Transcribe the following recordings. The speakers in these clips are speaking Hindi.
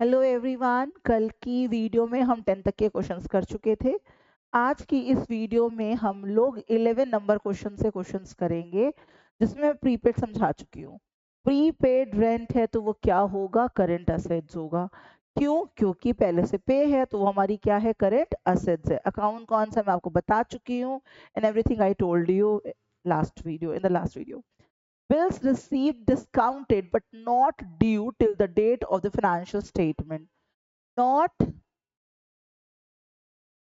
हेलो एवरीवन, कल की वीडियो में हम 10 तक के क्वेश्चंस कर चुके थे। आज की इस वीडियो में हम लोग 11 नंबर क्वेश्चन से क्वेश्चंस करेंगे, जिसमें मैं प्रीपेड समझा चुकी हूँ। प्रीपेड रेंट है तो वो क्या होगा? करंट असेट्स होगा। क्यों? क्योंकि पहले से पे है तो वो हमारी क्या है? करंट असेट्स है। अकाउंट कौन सा मैं आपको बता चुकी हूँ, and everything I told you in the last video. Bills received discounted but not due till the date of the financial statement. Not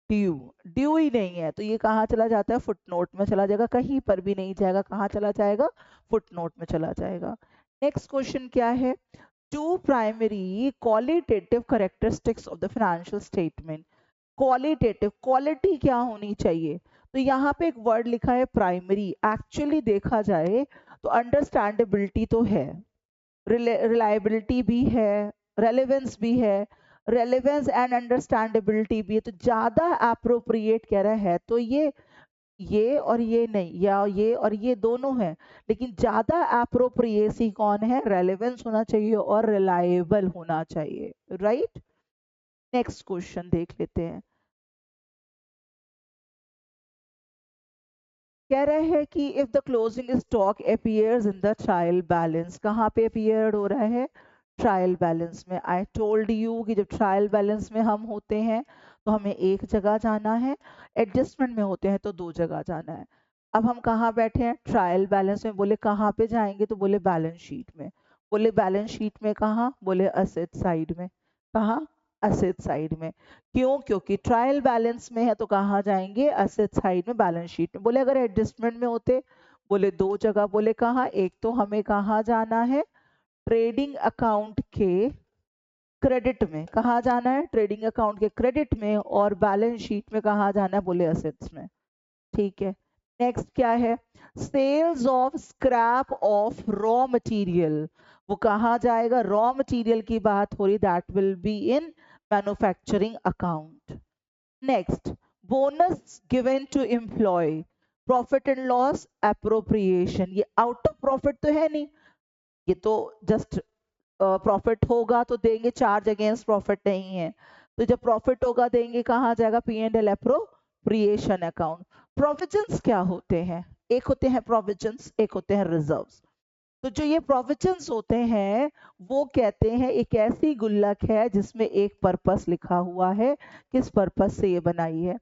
due, due ही नहीं है तो ये कहाँ चला जाता है? फुटनोट में चला जाएगा, कहीं पर भी नहीं जाएगा। कहाँ चला जाएगा? फुटनोट में चला जाएगा। नेक्स्ट क्वेश्चन क्या है? Two primary qualitative characteristics of the financial statement. Qualitative, quality क्या होनी चाहिए? तो यहाँ पे एक वर्ड लिखा है प्राइमरी। एक्चुअली देखा जाए तो अंडरस्टैंडेबिलिटी तो है, रिलायबिलिटी भी है, रेलेवेंस भी है, रेलेवेंस एंड अंडरस्टैंडेबिलिटी भी है। तो ज्यादा अप्रोप्रिएट कह रहा है तो ये और ये नहीं, या ये और ये दोनों है, लेकिन ज्यादा अप्रोप्रिएसी कौन है? रेलेवेंस होना चाहिए और रिलायबल होना चाहिए, राइट। नेक्स्ट क्वेश्चन देख लेते हैं। कह रहे हैं कि if the closing stock appears in the trial balance, कहाँ पे अपीयर हो रहा है? ट्रायल बैलेंस में। आई टोल्ड यू कि जब ट्रायल बैलेंस में हम होते हैं तो हमें एक जगह जाना है, एडजस्टमेंट में होते हैं तो दो जगह जाना है। अब हम कहाँ बैठे हैं? ट्रायल बैलेंस में। बोले कहाँ पे जाएंगे? तो बोले बैलेंस शीट में। बोले बैलेंस शीट में कहाँ? बोले असेट साइड में। कहाँ? असेट साइड में। क्यों? क्योंकि ट्रायल बैलेंस में है तो कहाँ जाएंगे? असेट साइड में, बैलेंस शीट में। बोले अगर एडजस्टमेंट में होते? बोले दो जगह। बोले कहाँ? एक तो हमें कहाँ जाना है? ट्रेडिंग अकाउंट के क्रेडिट में। कहाँ जाना है? ट्रेडिंग अकाउंट के क्रेडिट में। और बैलेंस शीट में कहाँ जाना है? बोले असेट्स में। ठीक है। नेक्स्ट क्या है? Sales of scrap of raw material, वो कहाँ जाएगा? रॉ मटेरियल की बात हो रही, that will be in manufacturing account. Next, bonus given to employ, profit and loss appropriation. ये आउट ऑफ प्रॉफिट तो है नहीं, ये तो जस्ट प्रॉफिट होगा तो देंगे, चार्ज अगेंस्ट प्रॉफिट नहीं है। तो जब प्रॉफिट होगा देंगे, कहाँ जाएगा? P and L appropriation account. Provisions क्या होते हैं? एक होते हैं प्रोविजंस, एक होते हैं रिजर्व्स। तो जो ये प्रोविजंस होते हैं वो कहते हैं एक ऐसी गुल्लक है जिसमें एक पर्पस लिखा हुआ है, किस पर्पस से ये बनाई है।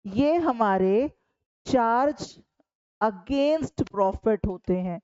ये हमारे चार्ज अगेंस्ट प्रॉफिट होते हैं।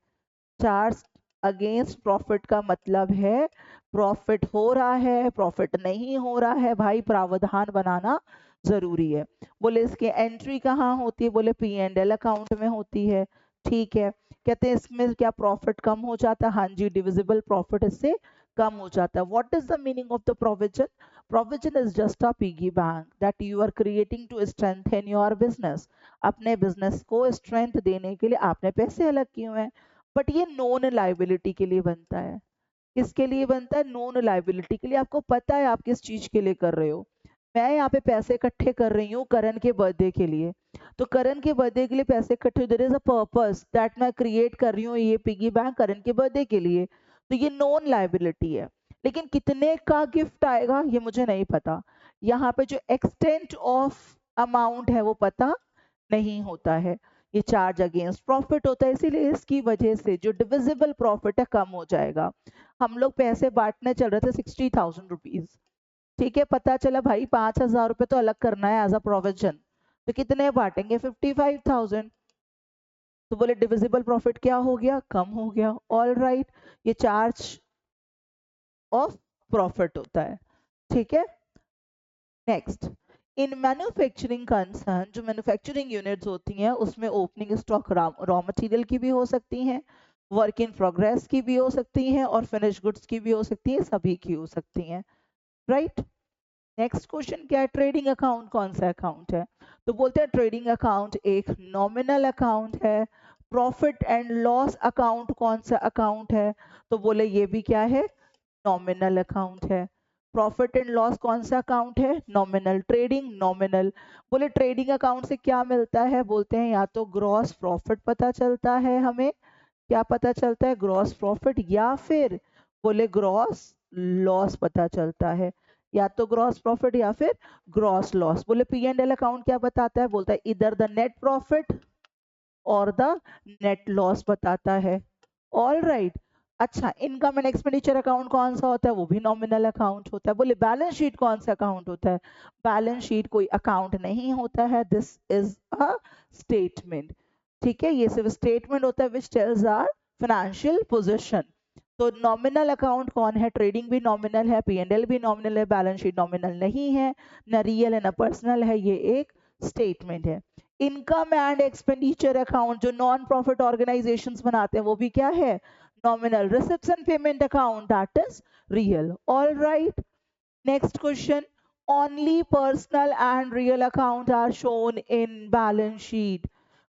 चार्ज अगेंस्ट प्रॉफिट का मतलब है प्रॉफिट हो रहा है, प्रॉफिट नहीं हो रहा है, भाई प्रावधान बनाना जरूरी है। बोले इसकी एंट्री कहाँ होती है? बोले पी एंड एल अकाउंट में होती है। ठीक है। कहते हैं इसमें क्या प्रॉफिट कम हो जाता है? हाँ जी, डिविजिबल प्रॉफिट इससे कम हो जाता है। What is the meaning of the provision? Provision is just a piggy bank that you are creating to strengthen your business. अपने बिजनेस को स्ट्रेंथ देने के लिए आपने पैसे अलग किए हुए हैं। बट ये नॉन लाइबिलिटी के लिए बनता है। किसके लिए बनता है? नॉन लाइबिलिटी के लिए। आपको पता है आप किस चीज के लिए कर रहे हो। मैं यहाँ पे पैसे इकट्ठे कर रही हूँ करण के बर्थडे के लिए, तो करण के बर्थडे के लिए पैसे इकट्ठे, there is a purpose that मैं क्रिएट कर रही हूँ ये पिगी बैंक करण के बर्थडे के लिए, तो ये नॉन लाइबिलिटी है। लेकिन कितने का गिफ्ट आएगा ये मुझे नहीं पता। यहाँ पे जो एक्सटेंट ऑफ अमाउंट है वो पता नहीं होता है। ये चार्ज अगेंस्ट प्रॉफिट होता है, इसीलिए इसकी वजह से जो डिविजिबल प्रॉफिट है कम हो जाएगा। हम लोग पैसे बांटने चल रहे थे 60,000 रुपीज। ठीक है, पता चला भाई 5,000 रुपये तो अलग करना है एज अ प्रोविजन, तो कितने बांटेंगे? 55,000। तो बोले डिविजिबल प्रॉफिट क्या हो गया? कम हो गया। ऑल राइट, ये चार्ज ऑफ प्रॉफिट होता है। ठीक है। नेक्स्ट, इन मैन्युफैक्चरिंग कंसर्न, जो मैन्युफैक्चरिंग यूनिट्स होती हैं उसमें ओपनिंग स्टॉक रॉ मटेरियल की भी हो सकती हैं, वर्क इन प्रोग्रेस की भी हो सकती हैं, और फिनिश गुड्स की भी हो सकती हैं, सभी की हो सकती हैं, राइट। नेक्स्ट क्वेश्चन क्या है? ट्रेडिंग अकाउंट कौन सा अकाउंट है? तो बोलते हैं ट्रेडिंग अकाउंट एक नॉमिनल अकाउंट है। प्रॉफिट एंड लॉस अकाउंट कौन सा अकाउंट है? तो बोले ये भी क्या है? नॉमिनल अकाउंट है। प्रॉफिट एंड लॉस कौन सा अकाउंट है? नॉमिनल। Trading nominal. बोले ट्रेडिंग अकाउंट से क्या मिलता है? बोलते हैं या तो ग्रॉस प्रॉफिट पता चलता है हमें, क्या पता चलता है? ग्रॉस प्रॉफिट, या फिर बोले ग्रॉस लॉस पता चलता है। या तो ग्रॉस प्रॉफिट या फिर ग्रॉस लॉस। बोले पी एंड एल अकाउंट क्या बताता है, बोलता है इधर द नेट प्रॉफिट और द नेट लॉस बताता है। All right. अच्छा, इनकम एंड एक्सपेंडिचर अकाउंट कौन सा होता है, वो भी नॉमिनल अकाउंट होता है। बोले बैलेंस शीट कौन सा अकाउंट होता है, बैलेंस शीट कोई अकाउंट नहीं होता है, दिस इज अ स्टेटमेंट। ठीक है, ये सिर्फ स्टेटमेंट होता है which tells our financial position. तो नॉमिनल अकाउंट कौन है, ट्रेडिंग भी नॉमिनल है, पी एंड एल भी नॉमिनल है, बैलेंस शीट नॉमिनल नहीं है, न रियल है न पर्सनल है, ये एक स्टेटमेंट है। इनकम एंड एक्सपेंडिचर अकाउंट जो नॉन प्रॉफिट ऑर्गेनाइजेशंस बनाते हैं वो भी क्या है, nominal. Receipts and payment account that is real. All right, next question, only personal and real account are shown in balance sheet.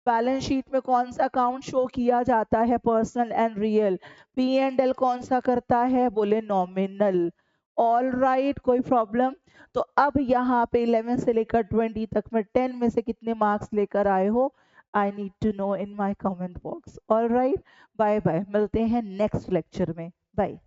Balance sheet में कौन सा अकाउंट शो किया जाता है, personal and real. P and L कौन सा करता है, बोले नॉमिनल। ऑल राइट, कोई प्रॉब्लम। तो अब यहाँ पे 11 से लेकर 20 तक में 10 में से कितने मार्क्स लेकर आए हो, I need to know in my comment box. All right, bye bye, मिलते हैं नेक्स्ट लेक्चर में, बाय।